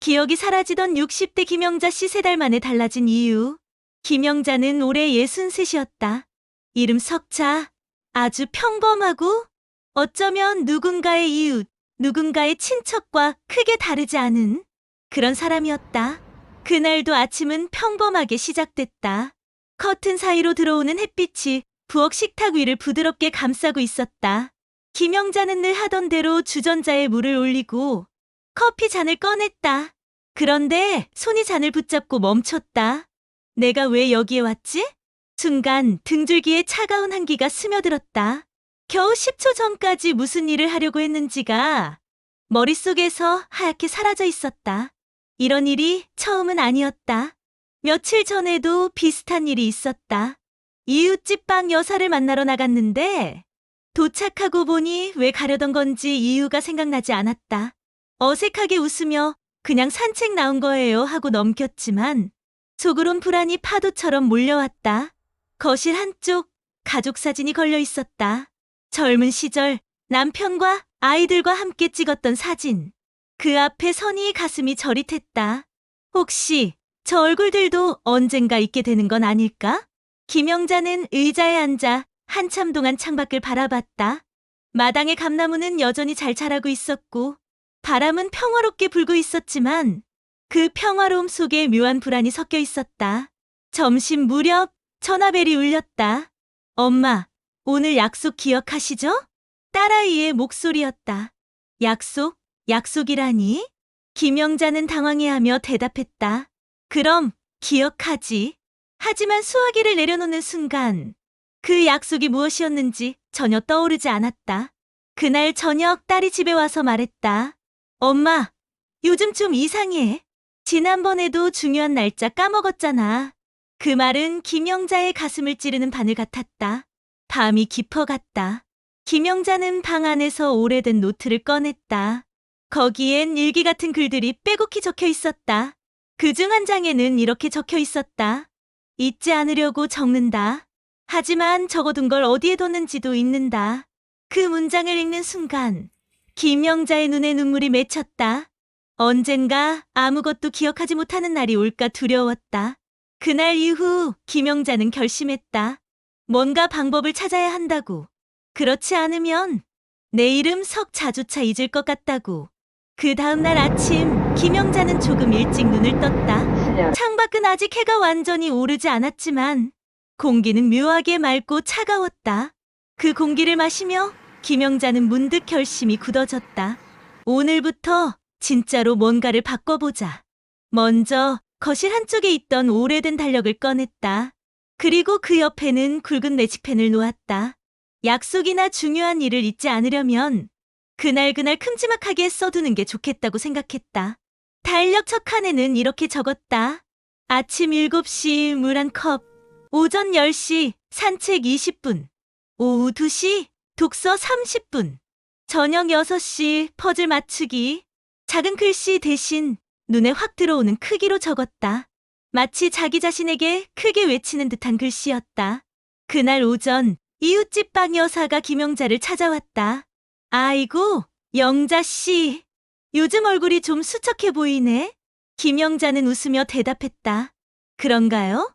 기억이 사라지던 60대 김영자 씨 3달 만에 달라진 이유. 김영자는 올해 63이었다. 이름 석자. 아주 평범하고 어쩌면 누군가의 이웃, 누군가의 친척과 크게 다르지 않은 그런 사람이었다. 그날도 아침은 평범하게 시작됐다. 커튼 사이로 들어오는 햇빛이 부엌 식탁 위를 부드럽게 감싸고 있었다. 김영자는 늘 하던 대로 주전자에 물을 올리고 커피 잔을 꺼냈다. 그런데 손이 잔을 붙잡고 멈췄다. 내가 왜 여기에 왔지? 순간 등줄기에 차가운 한기가 스며들었다. 겨우 10초 전까지 무슨 일을 하려고 했는지가 머릿속에서 하얗게 사라져 있었다. 이런 일이 처음은 아니었다. 며칠 전에도 비슷한 일이 있었다. 이웃집 방 여사를 만나러 나갔는데 도착하고 보니 왜 가려던 건지 이유가 생각나지 않았다. 어색하게 웃으며 그냥 산책 나온 거예요 하고 넘겼지만 속으론 불안이 파도처럼 몰려왔다. 거실 한쪽 가족 사진이 걸려 있었다. 젊은 시절 남편과 아이들과 함께 찍었던 사진. 그 앞에 선이 가슴이 저릿했다. 혹시 저 얼굴들도 언젠가 있게 되는 건 아닐까? 김영자는 의자에 앉아 한참 동안 창밖을 바라봤다. 마당의 감나무는 여전히 잘 자라고 있었고 바람은 평화롭게 불고 있었지만 그 평화로움 속에 묘한 불안이 섞여 있었다. 점심 무렵 전화벨이 울렸다. 엄마, 오늘 약속 기억하시죠? 딸아이의 목소리였다. 약속? 약속이라니? 김영자는 당황해하며 대답했다. 그럼 기억하지. 하지만 수화기를 내려놓는 순간 그 약속이 무엇이었는지 전혀 떠오르지 않았다. 그날 저녁 딸이 집에 와서 말했다. 엄마, 요즘 좀 이상해. 지난번에도 중요한 날짜 까먹었잖아. 그 말은 김영자의 가슴을 찌르는 바늘 같았다. 밤이 깊어갔다. 김영자는 방 안에서 오래된 노트를 꺼냈다. 거기엔 일기 같은 글들이 빼곡히 적혀 있었다. 그중 한 장에는 이렇게 적혀 있었다. 잊지 않으려고 적는다. 하지만 적어둔 걸 어디에 뒀는지도 잊는다. 그 문장을 읽는 순간 김영자의 눈에 눈물이 맺혔다. 언젠가 아무것도 기억하지 못하는 날이 올까 두려웠다. 그날 이후 김영자는 결심했다. 뭔가 방법을 찾아야 한다고. 그렇지 않으면 내 이름 석자조차 잊을 것 같다고. 그 다음날 아침 김영자는 조금 일찍 눈을 떴다. 창밖은 아직 해가 완전히 오르지 않았지만 공기는 묘하게 맑고 차가웠다. 그 공기를 마시며 김영자는 문득 결심이 굳어졌다. 오늘부터 진짜로 뭔가를 바꿔보자. 먼저 거실 한쪽에 있던 오래된 달력을 꺼냈다. 그리고 그 옆에는 굵은 매직펜을 놓았다. 약속이나 중요한 일을 잊지 않으려면 그날 큼지막하게 써두는 게 좋겠다고 생각했다. 달력 첫 칸에는 이렇게 적었다. 아침 7시 물 한 컵, 오전 10시 산책 20분, 오후 2시 독서 30분, 저녁 6시 퍼즐 맞추기. 작은 글씨 대신 눈에 확 들어오는 크기로 적었다. 마치 자기 자신에게 크게 외치는 듯한 글씨였다. 그날 오전 이웃집 방 여사가 김영자를 찾아왔다. 아이고, 영자씨. 요즘 얼굴이 좀 수척해 보이네. 김영자는 웃으며 대답했다. 그런가요?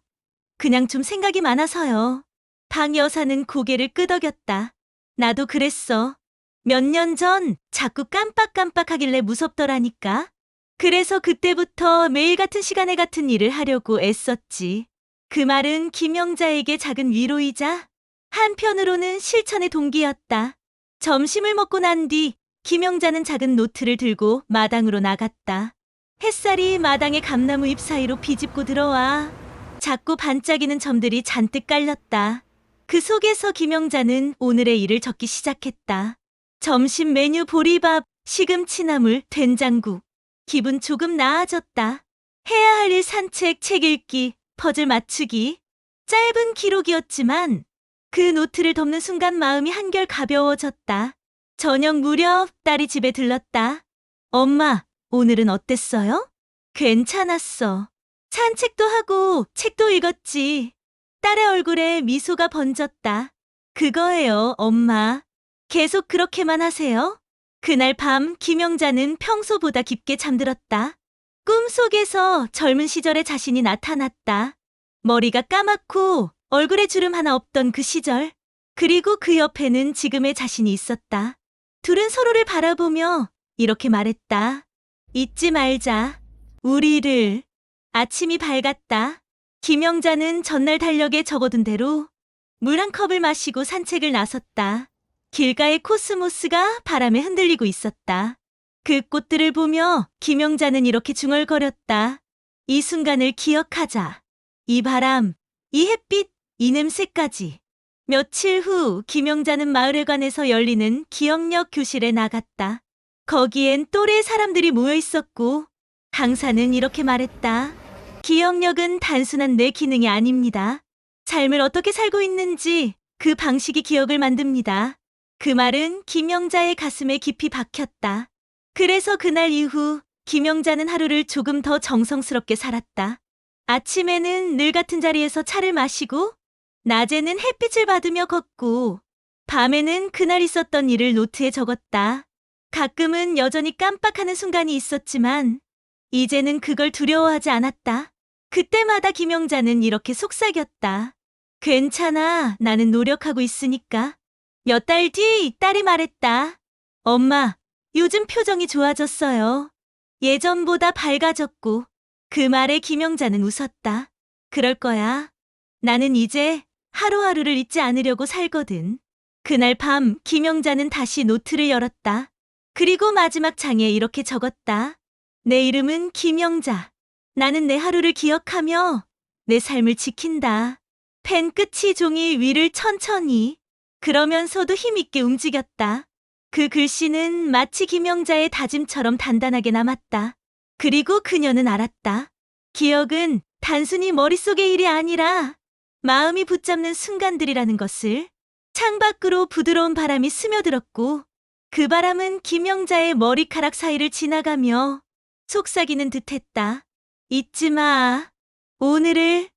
그냥 좀 생각이 많아서요. 방 여사는 고개를 끄덕였다. 나도 그랬어. 몇 년 전 자꾸 깜빡깜빡하길래 무섭더라니까. 그래서 그때부터 매일 같은 시간에 같은 일을 하려고 애썼지. 그 말은 김영자에게 작은 위로이자 한편으로는 실천의 동기였다. 점심을 먹고 난 뒤 김영자는 작은 노트를 들고 마당으로 나갔다. 햇살이 마당의 감나무 잎 사이로 비집고 들어와 작고 반짝이는 점들이 잔뜩 깔렸다. 그 속에서 김영자는 오늘의 일을 적기 시작했다. 점심 메뉴 보리밥, 시금치나물, 된장국. 기분 조금 나아졌다. 해야 할 일 산책, 책 읽기, 퍼즐 맞추기. 짧은 기록이었지만 그 노트를 덮는 순간 마음이 한결 가벼워졌다. 저녁 무렵 딸이 집에 들렀다. 엄마, 오늘은 어땠어요? 괜찮았어. 산책도 하고 책도 읽었지. 딸의 얼굴에 미소가 번졌다. 그거예요, 엄마. 계속 그렇게만 하세요. 그날 밤 김영자는 평소보다 깊게 잠들었다. 꿈속에서 젊은 시절의 자신이 나타났다. 머리가 까맣고 얼굴에 주름 하나 없던 그 시절. 그리고 그 옆에는 지금의 자신이 있었다. 둘은 서로를 바라보며 이렇게 말했다. 잊지 말자. 우리를. 아침이 밝았다. 김영자는 전날 달력에 적어둔 대로 물 한 컵을 마시고 산책을 나섰다. 길가의 코스모스가 바람에 흔들리고 있었다. 그 꽃들을 보며 김영자는 이렇게 중얼거렸다. 이 순간을 기억하자. 이 바람, 이 햇빛, 이 냄새까지. 며칠 후 김영자는 마을회관에서 열리는 기억력 교실에 나갔다. 거기엔 또래 사람들이 모여 있었고 강사는 이렇게 말했다. 기억력은 단순한 뇌 기능이 아닙니다. 삶을 어떻게 살고 있는지 그 방식이 기억을 만듭니다. 그 말은 김영자의 가슴에 깊이 박혔다. 그래서 그날 이후 김영자는 하루를 조금 더 정성스럽게 살았다. 아침에는 늘 같은 자리에서 차를 마시고 낮에는 햇빛을 받으며 걷고 밤에는 그날 있었던 일을 노트에 적었다. 가끔은 여전히 깜빡하는 순간이 있었지만 이제는 그걸 두려워하지 않았다. 그때마다 김영자는 이렇게 속삭였다. 괜찮아, 나는 노력하고 있으니까. 몇 달 뒤 딸이 말했다. 엄마, 요즘 표정이 좋아졌어요. 예전보다 밝아졌고. 그 말에 김영자는 웃었다. 그럴 거야. 나는 이제 하루하루를 잊지 않으려고 살거든. 그날 밤 김영자는 다시 노트를 열었다. 그리고 마지막 장에 이렇게 적었다. 내 이름은 김영자. 나는 내 하루를 기억하며 내 삶을 지킨다. 펜 끝이 종이 위를 천천히 그러면서도 힘있게 움직였다. 그 글씨는 마치 김영자의 다짐처럼 단단하게 남았다. 그리고 그녀는 알았다. 기억은 단순히 머릿속의 일이 아니라 마음이 붙잡는 순간들이라는 것을. 창밖으로 부드러운 바람이 스며들었고 그 바람은 김영자의 머리카락 사이를 지나가며 속삭이는 듯했다. 잊지 마. 오늘을